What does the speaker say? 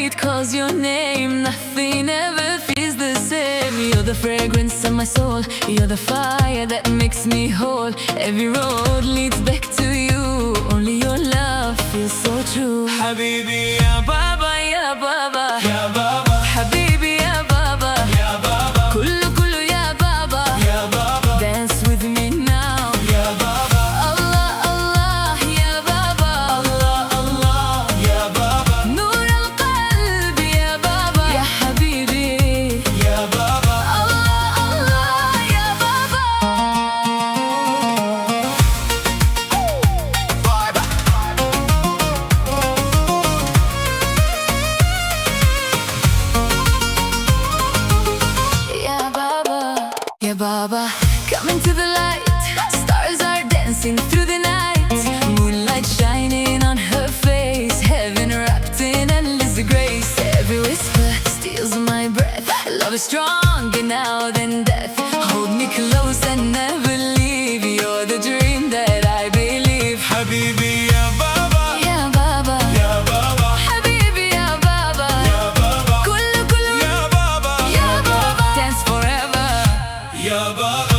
heartbeat calls your name. Nothing ever feels the same. You're the fragrance of my soul. You're the fire that makes me whole. Every road leads back to you. Only your love feels so true. حبيبي يا بابا يا بابا يا بابا حبيبي يا بابا يا بابا كله يا بابا يا بابا Dance with me now. يا بابا الله الله يا بابا الله الله يا بابا نور القلب يا بابا يا حبيبي يا بابا الله الله يا بابا يا بابا يا بابا Come into the light. Stars are dancing through the night. Moonlight shining on her face. Heaven wrapped in endless grace. Every whisper steals my breath. Love is stronger now than death. Hold me close and never leave. You're the dream that I believe. حبيبي يا بابا يا بابا يا بابا حبيبي يا بابا يا بابا كله يا بابا يا بابا Dance forever. يا بابا